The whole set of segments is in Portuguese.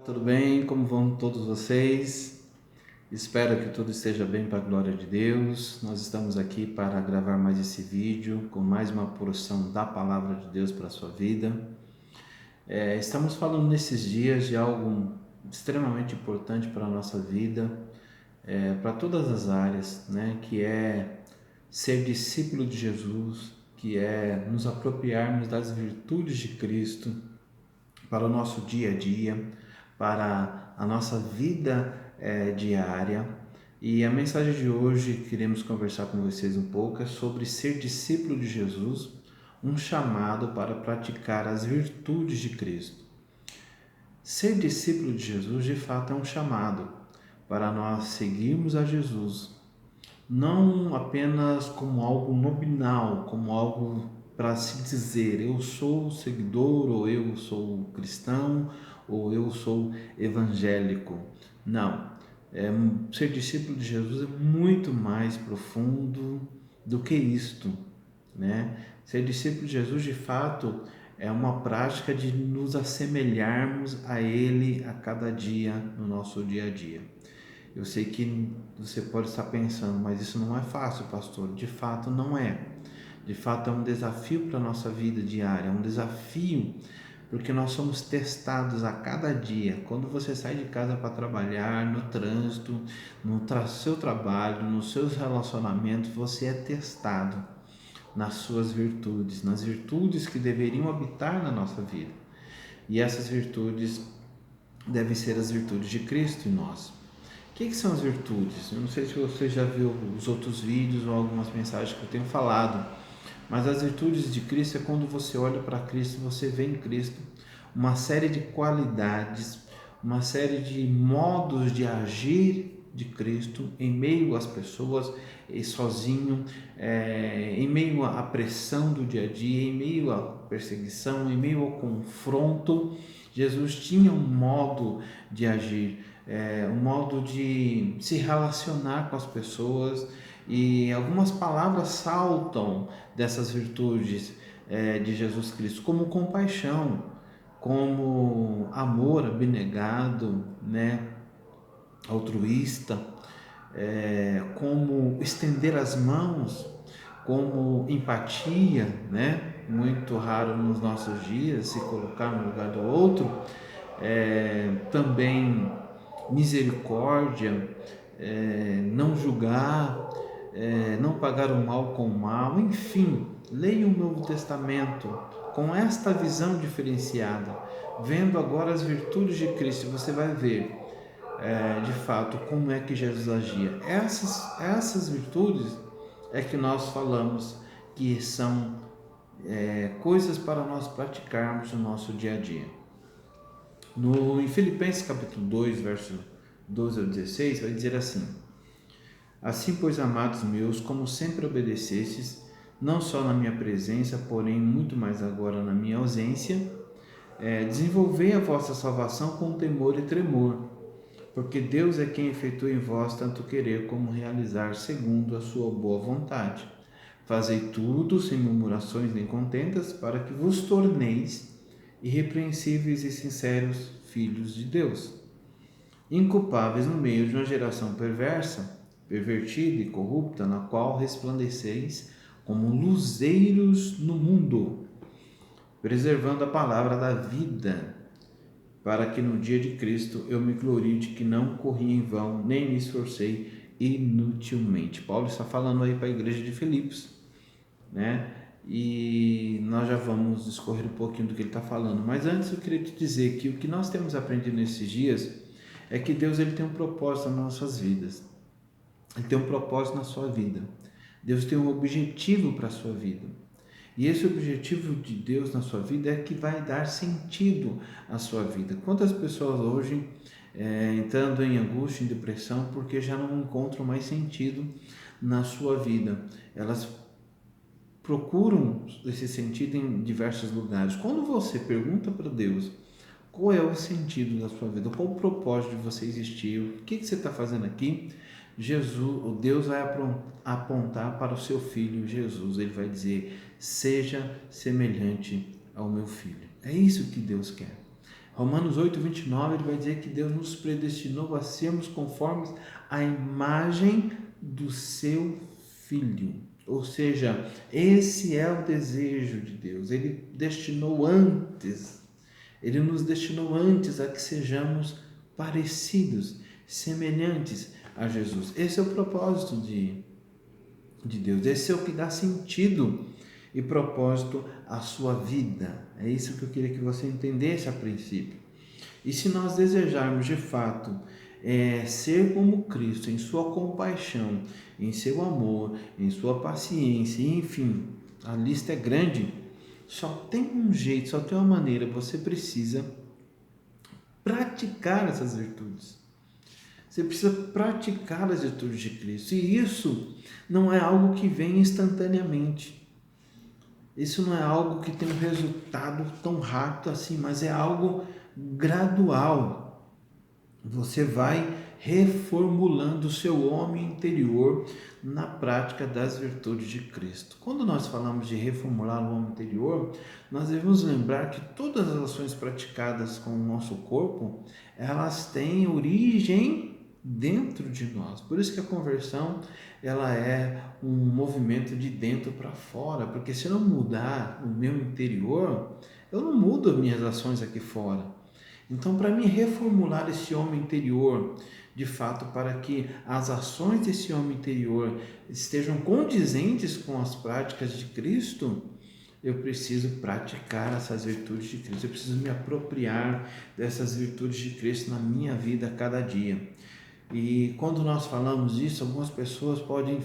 Tudo bem? Como vão todos vocês? Espero que tudo esteja bem para a glória de Deus. Nós estamos aqui para gravar mais esse vídeo com mais uma porção da palavra de Deus para a sua vida. Estamos falando nesses dias de algo extremamente importante para a nossa vida, para todas as áreas, né? Que é ser discípulo de Jesus, que é nos apropriarmos das virtudes de Cristo para o nosso dia a dia, para a nossa vida diária. E a mensagem de hoje, queremos conversar com vocês um pouco, é sobre ser discípulo de Jesus, um chamado para praticar as virtudes de Cristo. Ser discípulo de Jesus, de fato, é um chamado para nós seguirmos a Jesus, não apenas como algo nominal, como algo para se dizer eu sou seguidor, ou eu sou cristão, ou eu sou evangélico. Não, ser discípulo de Jesus é muito mais profundo do que isto, né? Ser discípulo de Jesus, de fato, é uma prática de nos assemelharmos a Ele a cada dia no nosso dia a dia. Eu sei que você pode estar pensando, mas isso não é fácil, pastor. De fato, não é. De fato, é um desafio para a nossa vida diária, é um desafio porque nós somos testados a cada dia. Quando você sai de casa para trabalhar, no trânsito, no seu trabalho, nos seus relacionamentos, você é testado nas suas virtudes, nas virtudes que deveriam habitar na nossa vida. E essas virtudes devem ser as virtudes de Cristo em nós. O que são as virtudes? Eu não sei se você já viu os outros vídeos ou algumas mensagens que eu tenho falado, mas as virtudes de Cristo é quando você olha para Cristo, você vê em Cristo uma série de qualidades, uma série de modos de agir de Cristo em meio às pessoas, e sozinho, em meio à pressão do dia a dia, em meio à perseguição, em meio ao confronto. Jesus tinha um modo de agir, um modo de se relacionar com as pessoas, e algumas palavras saltam dessas virtudes de Jesus Cristo, como compaixão, como amor abnegado, né, altruísta, como estender as mãos, como empatia, né, muito raro nos nossos dias se colocar no lugar do outro, também misericórdia, não julgar, não pagar o mal com o mal, enfim, leia o Novo Testamento com esta visão diferenciada, vendo agora as virtudes de Cristo, você vai ver de fato como é que Jesus agia. Essas virtudes é que nós falamos que são coisas para nós praticarmos no nosso dia a dia. Em Filipenses capítulo 2, verso 12 ao 16, vai dizer assim: assim, pois, amados meus, como sempre obedecestes, não só na minha presença, porém muito mais agora na minha ausência, desenvolvei a vossa salvação com temor e tremor, porque Deus é quem efetua em vós tanto querer como realizar segundo a sua boa vontade. Fazei tudo sem murmurações nem contendas, para que vos torneis irrepreensíveis e sinceros filhos de Deus, inculpáveis no meio de uma geração perversa, pervertida e corrupta, na qual resplandeceis como luzeiros no mundo, preservando a palavra da vida, para que no dia de Cristo eu me glorie de que não corri em vão, nem me esforcei inutilmente. Paulo está falando aí para a igreja de Filipos, né? E nós já vamos discorrer um pouquinho do que ele está falando. Mas antes eu queria te dizer que o que nós temos aprendido nesses dias é que Deus ele tem um propósito nas nossas vidas. Ele tem um propósito na sua vida. Deus tem um objetivo para a sua vida. E esse objetivo de Deus na sua vida é que vai dar sentido à sua vida. Quantas pessoas hoje entrando em angústia, em depressão, porque já não encontram mais sentido na sua vida. Elas procuram esse sentido em diversos lugares. Quando você pergunta para Deus qual é o sentido da sua vida, qual o propósito de você existir, o que você está fazendo aqui, Deus vai apontar para o seu filho Jesus. Ele vai dizer: seja semelhante ao meu filho. É isso que Deus quer. Romanos 8, 29, ele vai dizer que Deus nos predestinou a sermos conformes à imagem do seu Filho. Ou seja, esse é o desejo de Deus. Ele nos destinou antes a que sejamos parecidos, semelhantes a Jesus. Esse é o propósito de Deus. Esse é o que dá sentido e propósito à sua vida. É isso que eu queria que você entendesse a princípio. E se nós desejarmos de fato ser como Cristo, em sua compaixão, em seu amor, em sua paciência, enfim, a lista é grande, só tem um jeito, só tem uma maneira, você precisa praticar essas virtudes. Você precisa praticar as virtudes de Cristo. E isso não é algo que vem instantaneamente. Isso não é algo que tem um resultado tão rápido assim, mas é algo gradual. Você vai reformulando o seu homem interior na prática das virtudes de Cristo. Quando nós falamos de reformular o homem interior, nós devemos lembrar que todas as ações praticadas com o nosso corpo, elas têm origem dentro de nós. Por isso que a conversão, ela é um movimento de dentro para fora, porque se eu não mudar o meu interior, eu não mudo as minhas ações aqui fora. Então, para mim reformular esse homem interior, de fato, para que as ações desse homem interior estejam condizentes com as práticas de Cristo, eu preciso praticar essas virtudes de Cristo, eu preciso me apropriar dessas virtudes de Cristo na minha vida a cada dia. E quando nós falamos isso, algumas pessoas podem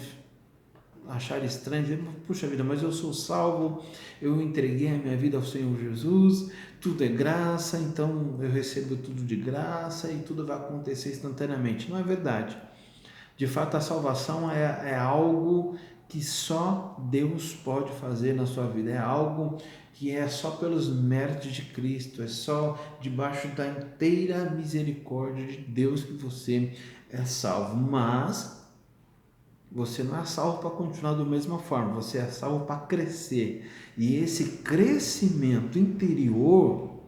achar estranho, dizer, puxa vida, mas eu sou salvo, eu entreguei a minha vida ao Senhor Jesus, tudo é graça, então eu recebo tudo de graça e tudo vai acontecer instantaneamente. Não é verdade. De fato, a salvação é algo que só Deus pode fazer na sua vida, é algo que é só pelos méritos de Cristo, é só debaixo da inteira misericórdia de Deus que você é salvo. Mas você não é salvo para continuar da mesma forma, você é salvo para crescer. E esse crescimento interior,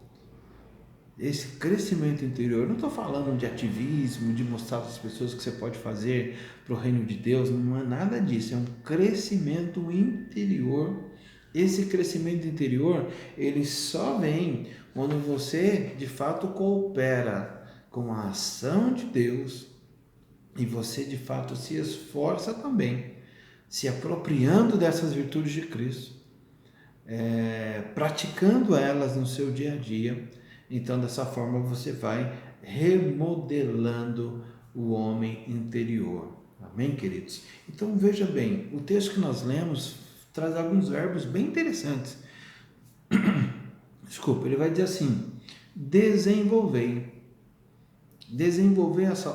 eu não estou falando de ativismo, de mostrar para as pessoas que você pode fazer para o reino de Deus, não é nada disso, é um crescimento interior. Esse crescimento interior, ele só vem quando você de fato coopera com a ação de Deus e você de fato se esforça também, se apropriando dessas virtudes de Cristo, praticando elas no seu dia a dia. Então, dessa forma, você vai remodelando o homem interior. Amém, queridos? Então, veja bem, o texto que nós lemos traz alguns verbos bem interessantes. Desculpa, ele vai dizer assim: desenvolver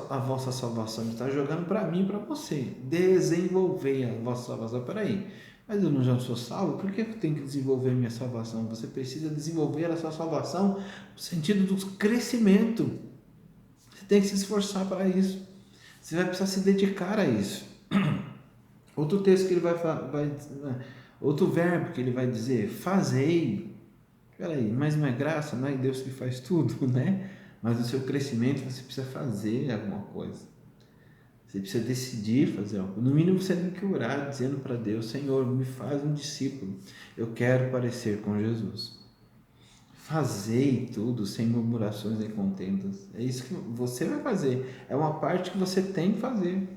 a vossa salvação. Ele está jogando para mim e para você. Desenvolver a vossa salvação. Peraí, mas eu já sou salvo, por que eu tenho que desenvolver a minha salvação? Você precisa desenvolver a sua salvação no sentido do crescimento. Você tem que se esforçar para isso. Você vai precisar se dedicar a isso. Outro texto que ele outro verbo que ele vai dizer, fazei. Peraí, mas não é graça, não é Deus que faz tudo, né? Mas no seu crescimento você precisa fazer alguma coisa. Você precisa decidir fazer algo. No mínimo você tem que orar, dizendo para Deus: Senhor, me faz um discípulo. Eu quero parecer com Jesus. Fazei tudo sem murmurações nem contendas. É isso que você vai fazer. É uma parte que você tem que fazer.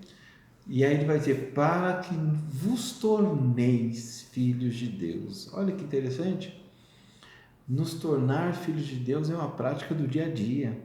E aí ele vai dizer: para que vos torneis filhos de Deus. Olha que interessante. Nos tornar filhos de Deus é uma prática do dia a dia.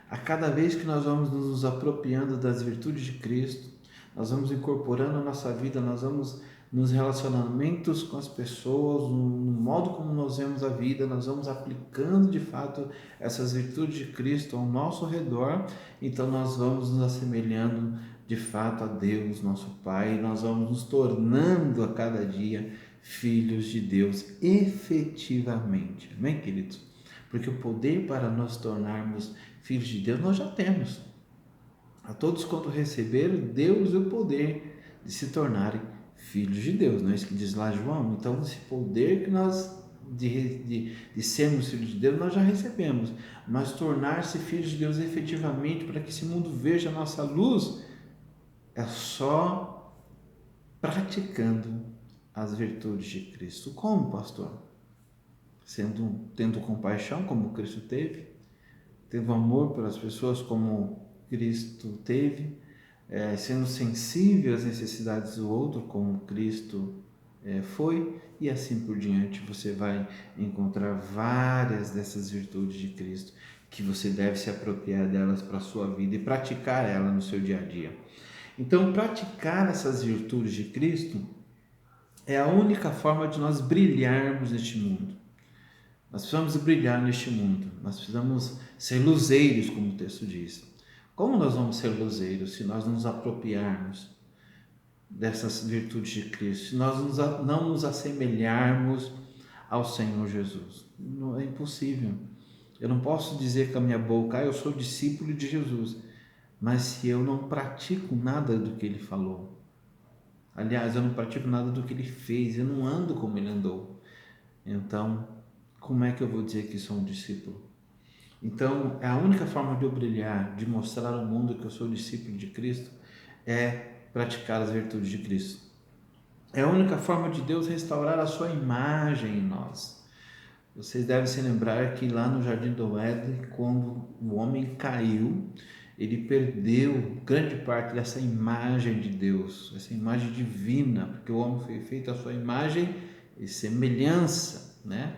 A cada vez que nós vamos nos apropriando das virtudes de Cristo, nós vamos incorporando a nossa vida, nós vamos nos relacionamentos com as pessoas, no modo como nós vemos a vida, nós vamos aplicando de fato essas virtudes de Cristo ao nosso redor, então nós vamos nos assemelhando de fato a Deus, nosso Pai, nós vamos nos tornando a cada dia filhos de Deus efetivamente. Amém, queridos? Porque o poder para nos tornarmos filhos de Deus nós já temos. A todos quanto receberam, deu-lhes o poder de se tornarem filhos de Deus. Não é isso que diz lá João? Então, esse poder que nós de sermos filhos de Deus, nós já recebemos, mas tornar-se filhos de Deus efetivamente, para que esse mundo veja a nossa luz, é só praticando as virtudes de Cristo. Como, pastor? Tendo compaixão como Cristo teve, tendo amor pelas pessoas como Cristo teve, sendo sensível às necessidades do outro como Cristo foi, e assim por diante. Você vai encontrar várias dessas virtudes de Cristo que você deve se apropriar delas para a sua vida e praticar ela no seu dia a dia. Então, praticar essas virtudes de Cristo é a única forma de nós brilharmos neste mundo. Nós precisamos brilhar neste mundo, nós precisamos ser luzeiros, como o texto diz. Como nós vamos ser luzeiros se nós não nos apropriarmos dessas virtudes de Cristo, se nós não nos assemelharmos ao Senhor Jesus? Não, é impossível. Eu não posso dizer com a minha boca, eu sou discípulo de Jesus, mas se eu não pratico nada do que ele falou, aliás, eu não pratico nada do que ele fez, eu não ando como ele andou, então como é que eu vou dizer que sou um discípulo? Então, a única forma de eu brilhar, de mostrar ao mundo que eu sou discípulo de Cristo, é praticar as virtudes de Cristo. É a única forma de Deus restaurar a sua imagem em nós. Vocês devem se lembrar que lá no Jardim do Éden, quando o homem caiu, ele perdeu grande parte dessa imagem de Deus, essa imagem divina, porque o homem foi feito à sua imagem e semelhança, né?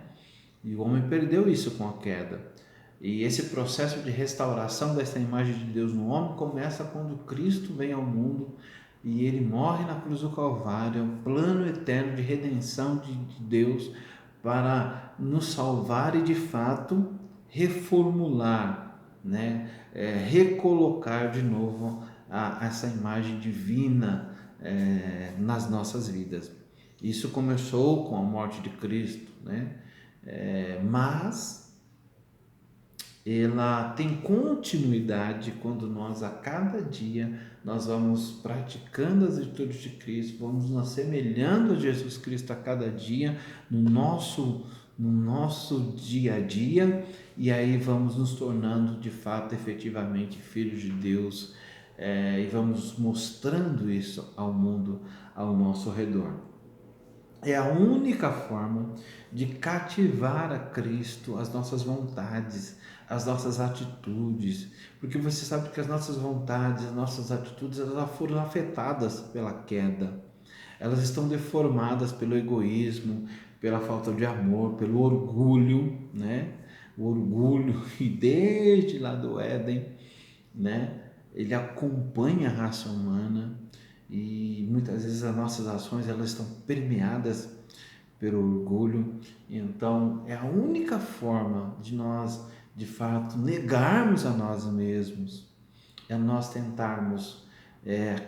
E o homem perdeu isso com a queda. E esse processo de restauração dessa imagem de Deus no homem começa quando Cristo vem ao mundo e ele morre na cruz do Calvário. É um plano eterno de redenção de Deus para nos salvar e de fato reformular, né? Recolocar de novo essa imagem divina nas nossas vidas. Isso começou com a morte de Cristo, né? Mas ela tem continuidade quando nós a cada dia nós vamos praticando as virtudes de Cristo, vamos nos assemelhando a Jesus Cristo a cada dia no nosso dia a dia, e aí vamos nos tornando de fato efetivamente filhos de Deus, e vamos mostrando isso ao mundo ao nosso redor. É a única forma de cativar a Cristo as nossas vontades, as nossas atitudes, porque você sabe que as nossas vontades, as nossas atitudes, elas foram afetadas pela queda, elas estão deformadas pelo egoísmo, pela falta de amor, pelo orgulho, né? O orgulho, e desde lá do Éden, né? Ele acompanha a raça humana, e muitas vezes as nossas ações elas estão permeadas pelo orgulho. Então é a única forma de nós de fato negarmos a nós mesmos, é nós tentarmos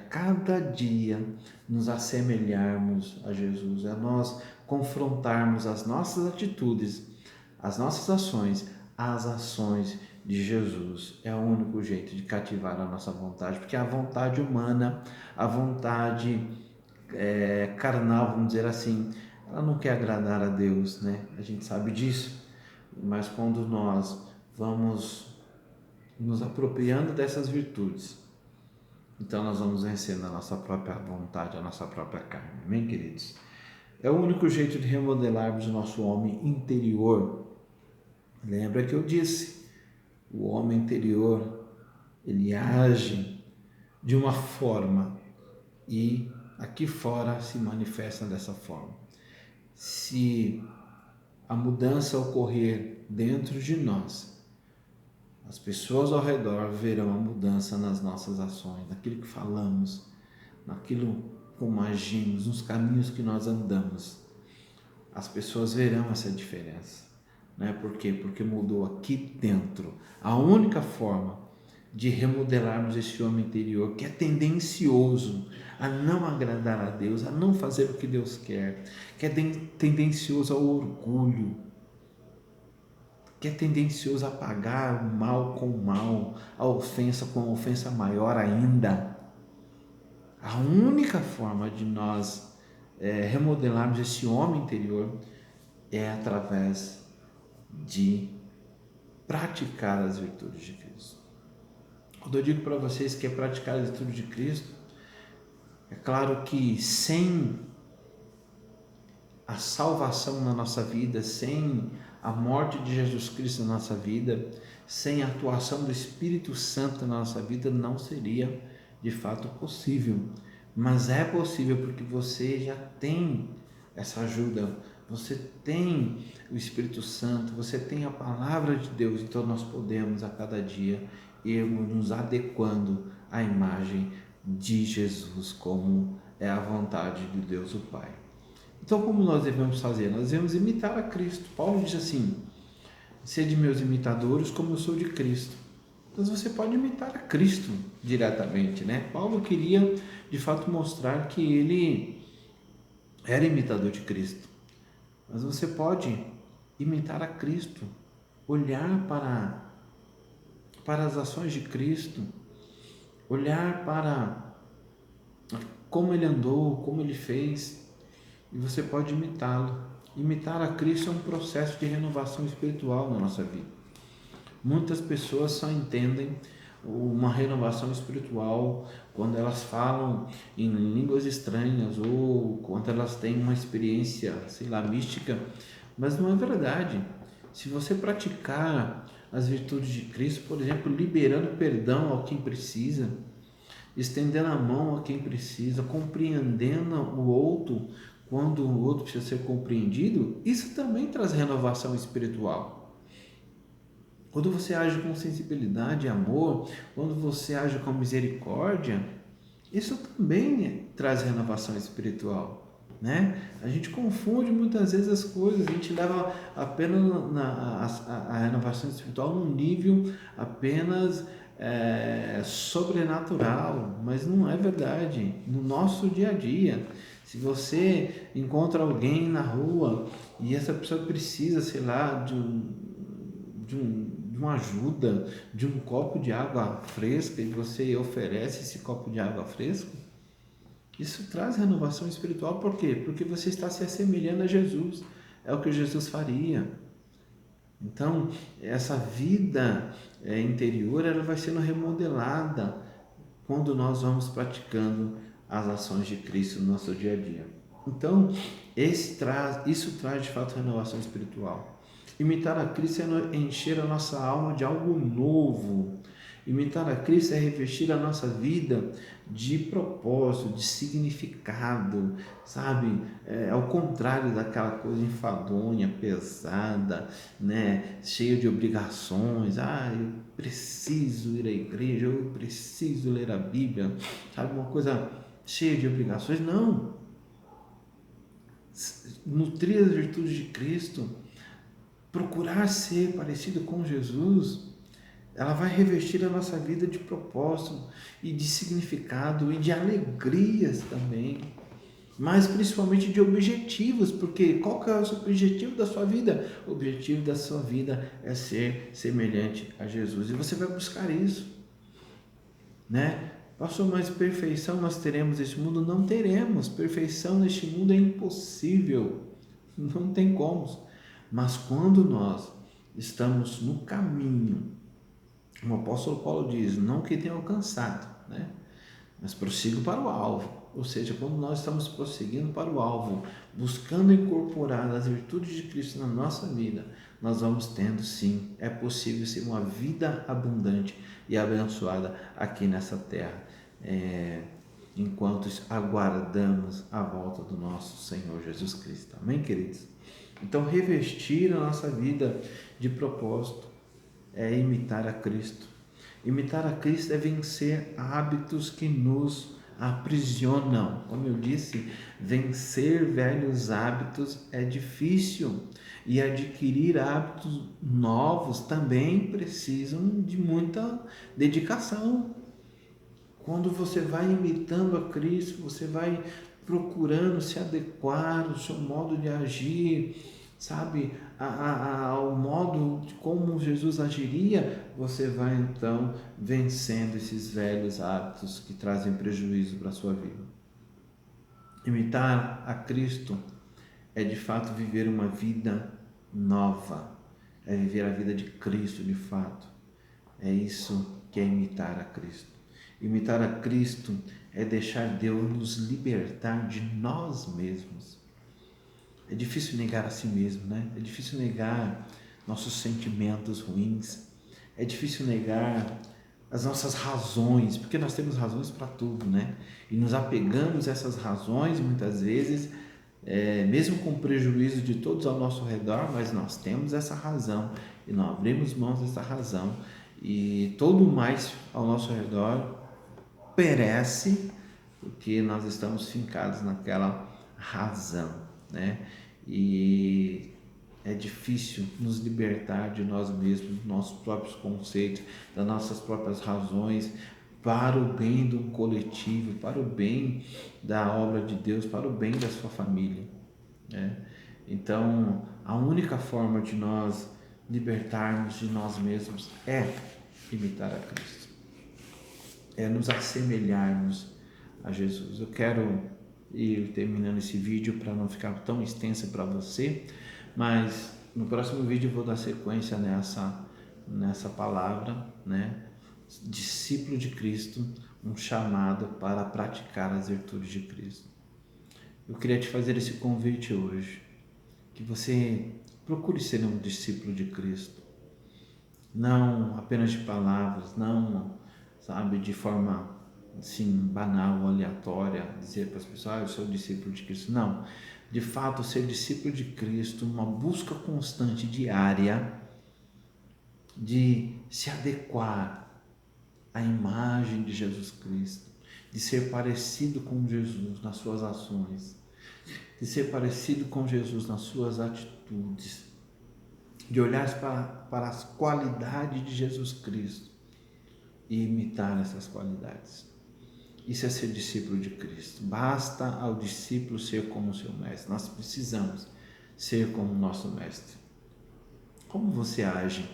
cada dia nos assemelharmos a Jesus, é nós confrontarmos as nossas atitudes, as nossas ações, as ações de Jesus. É o único jeito de cativar a nossa vontade, porque a vontade humana, a vontade carnal, vamos dizer assim, ela não quer agradar a Deus, né? A gente sabe disso, mas quando nós vamos nos apropriando dessas virtudes, então nós vamos vencendo a nossa própria vontade, a nossa própria carne, amém, queridos? É o único jeito de remodelarmos o nosso homem interior. Lembra que eu disse, o homem interior, ele age de uma forma e aqui fora se manifesta dessa forma. Se a mudança ocorrer dentro de nós, as pessoas ao redor verão a mudança nas nossas ações, naquilo que falamos, naquilo como agimos, nos caminhos que nós andamos. As pessoas verão essa diferença, né? Por quê? Porque mudou aqui dentro. A única forma de remodelarmos esse homem interior que é tendencioso a não agradar a Deus, a não fazer o que Deus quer, que é tendencioso ao orgulho, que é tendencioso a pagar o mal com o mal, a ofensa com a ofensa maior ainda. A única forma de nós remodelarmos esse homem interior é através de praticar as virtudes de Cristo. Quando eu digo para vocês que é praticar as virtudes de Cristo, é claro que sem a salvação na nossa vida, sem a morte de Jesus Cristo na nossa vida, sem a atuação do Espírito Santo na nossa vida, não seria de fato possível. Mas é possível porque você já tem essa ajuda, você tem o Espírito Santo, você tem a palavra de Deus, então nós podemos a cada dia irmos nos adequando à imagem de Jesus, como é a vontade de Deus o Pai. Então, como nós devemos fazer? Nós devemos imitar a Cristo. Paulo diz assim: sede meus imitadores como eu sou de Cristo. Então você pode imitar a Cristo diretamente, né? Paulo queria de fato mostrar que ele era imitador de Cristo. Mas você pode imitar a Cristo, olhar para as ações de Cristo, olhar para como ele andou, como ele fez, e você pode imitá-lo. Imitar a Cristo é um processo de renovação espiritual na nossa vida. Muitas pessoas só entendem uma renovação espiritual quando elas falam em línguas estranhas ou quando elas têm uma experiência, mística, mas não é verdade. Se você praticar as virtudes de Cristo, por exemplo, liberando perdão ao quem precisa, estendendo a mão a quem precisa, compreendendo o outro quando o outro precisa ser compreendido, isso também traz renovação espiritual. Quando você age com sensibilidade e amor, quando você age com misericórdia, isso também traz renovação espiritual, né? A gente confunde muitas vezes as coisas, a gente leva apenas a renovação espiritual num nível apenas sobrenatural, mas não é verdade. No nosso dia a dia, se você encontra alguém na rua e essa pessoa precisa, de uma ajuda, de um copo de água fresca, e você oferece esse copo de água fresca, isso traz renovação espiritual. Por quê? Porque você está se assemelhando a Jesus, é o que Jesus faria. Então, essa vida interior, ela vai sendo remodelada quando nós vamos praticando as ações de Cristo no nosso dia a dia. Então, isso traz de fato renovação espiritual. Imitar a Cristo é encher a nossa alma de algo novo. Imitar a Cristo é revestir a nossa vida de propósito, de significado, sabe? Ao contrário daquela coisa enfadonha, pesada, né? Cheia de obrigações. Eu preciso ir à igreja, eu preciso ler a Bíblia, sabe? Uma coisa cheia de obrigações. Não. Nutrir as virtudes de Cristo, procurar ser parecido com Jesus, ela vai revestir a nossa vida de propósito e de significado e de alegrias também, mas principalmente de objetivos, porque qual que é o objetivo da sua vida? O objetivo da sua vida é ser semelhante a Jesus, e você vai buscar isso, né? Pastor, mas perfeição nós teremos neste mundo? Não teremos. Perfeição neste mundo é impossível, não tem como. Mas quando nós estamos no caminho, como o apóstolo Paulo diz, não que tenha alcançado, né? Mas prossigo para o alvo. Ou seja, quando nós estamos prosseguindo para o alvo, buscando incorporar as virtudes de Cristo na nossa vida, nós vamos tendo, sim, é possível ser uma vida abundante e abençoada aqui nessa terra, enquanto aguardamos a volta do nosso Senhor Jesus Cristo. Amém, queridos? Então, revestir a nossa vida de propósito é imitar a Cristo. Imitar a Cristo é vencer hábitos que nos aprisionam. Como eu disse, vencer velhos hábitos é difícil, e adquirir hábitos novos também precisam de muita dedicação. Quando você vai imitando a Cristo, você vai procurando se adequar ao seu modo de agir, sabe, ao modo de como Jesus agiria, você vai então vencendo esses velhos hábitos que trazem prejuízo para a sua vida. Imitar a Cristo é de fato viver uma vida nova, é viver a vida de Cristo de fato. É isso que é imitar a Cristo. Imitar a Cristo é deixar Deus nos libertar de nós mesmos. É difícil negar a si mesmo, né? É difícil negar nossos sentimentos ruins. É difícil negar as nossas razões, porque nós temos razões para tudo, né? E nos apegamos a essas razões muitas vezes, mesmo com prejuízo de todos ao nosso redor, mas nós temos essa razão e não abrimos mãos dessa razão, e todo mais ao nosso redor perece porque nós estamos fincados naquela razão, né? E é difícil nos libertar de nós mesmos, dos nossos próprios conceitos, das nossas próprias razões, para o bem do coletivo, para o bem da obra de Deus, para o bem da sua família, né? Então, a única forma de nós libertarmos de nós mesmos é imitar a Cristo, é nos assemelharmos a Jesus. Eu quero ir terminando esse vídeo para não ficar tão extenso para você, mas no próximo vídeo eu vou dar sequência nessa palavra, né? Discípulo de Cristo, um chamado para praticar as virtudes de Cristo. Eu queria te fazer esse convite hoje, que você procure ser um discípulo de Cristo, não apenas de palavras, não, sabe, de forma assim, banal, aleatória, dizer para as pessoas, eu sou discípulo de Cristo. Não, de fato, ser discípulo de Cristo, uma busca constante, diária, de se adequar à imagem de Jesus Cristo, de ser parecido com Jesus nas suas ações, de ser parecido com Jesus nas suas atitudes, de olhar para as qualidades de Jesus Cristo e imitar essas qualidades. Isso é ser discípulo de Cristo. Basta ao discípulo ser como o seu mestre. Nós precisamos ser como o nosso mestre. Como você age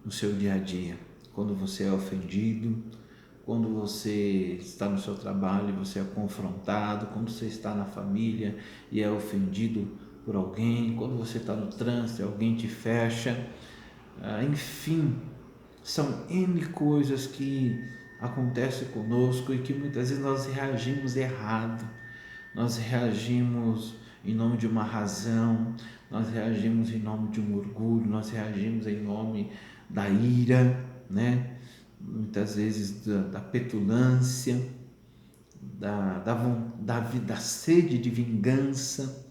no seu dia a dia? Quando você é ofendido, quando você está no seu trabalho e você é confrontado, quando você está na família e é ofendido por alguém, quando você está no trânsito e alguém te fecha, enfim, são N coisas que acontecem conosco e que muitas vezes nós reagimos errado, nós reagimos em nome de uma razão, nós reagimos em nome de um orgulho, nós reagimos em nome da ira, né? Muitas vezes da petulância, da sede de vingança.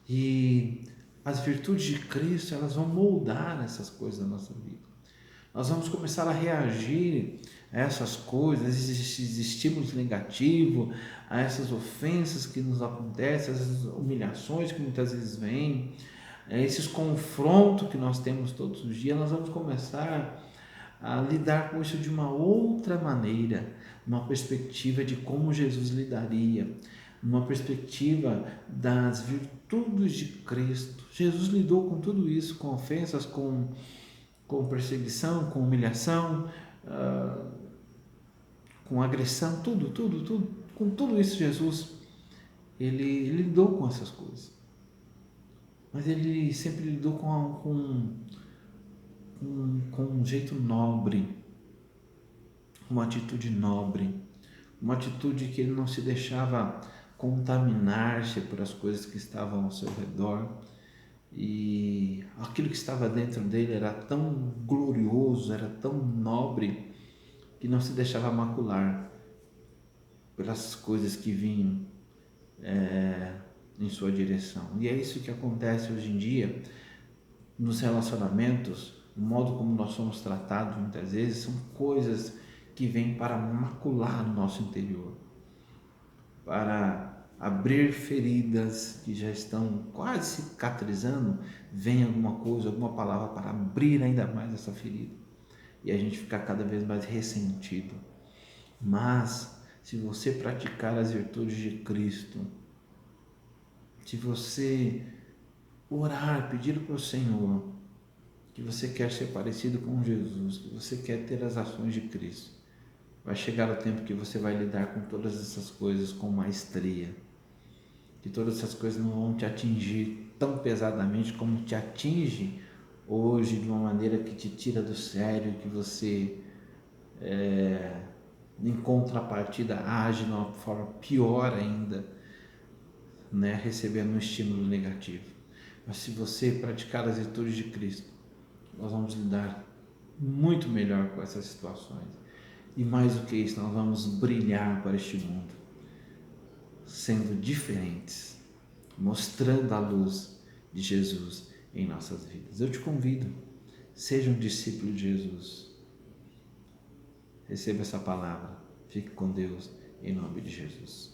E as virtudes de Cristo, elas vão moldar essas coisas da nossa vida. Nós vamos começar a reagir a essas coisas, esses estímulos negativos, a essas ofensas que nos acontecem, essas humilhações que muitas vezes vêm, esses confrontos que nós temos todos os dias. Nós vamos começar a lidar com isso de uma outra maneira, uma perspectiva de como Jesus lidaria, uma perspectiva das virtudes de Cristo. Jesus lidou com tudo isso, com ofensas, com perseguição, com humilhação, com agressão, tudo, com tudo isso Jesus, ele lidou com essas coisas, mas ele sempre lidou com um jeito nobre, uma atitude nobre, uma atitude que ele não se deixava contaminar-se por as coisas que estavam ao seu redor, e aquilo que estava dentro dele era tão glorioso, era tão nobre, que não se deixava macular pelas coisas que vinham em sua direção. E é isso que acontece hoje em dia nos relacionamentos, o modo como nós somos tratados muitas vezes são coisas que vêm para macular o nosso interior, para abrir feridas que já estão quase cicatrizando, vem alguma coisa, alguma palavra para abrir ainda mais essa ferida e a gente ficar cada vez mais ressentido. Mas se você praticar as virtudes de Cristo, se você orar, pedir para o Senhor que você quer ser parecido com Jesus, que você quer ter as ações de Cristo, vai chegar o tempo que você vai lidar com todas essas coisas com maestria, que todas essas coisas não vão te atingir tão pesadamente como te atinge hoje, de uma maneira que te tira do sério, que você em contrapartida age de uma forma pior ainda, né? Recebendo um estímulo negativo. Mas se você praticar as virtudes de Cristo, nós vamos lidar muito melhor com essas situações. E mais do que isso, nós vamos brilhar para este mundo, sendo diferentes, mostrando a luz de Jesus em nossas vidas. Eu te convido, seja um discípulo de Jesus. Receba essa palavra. Fique com Deus, em nome de Jesus.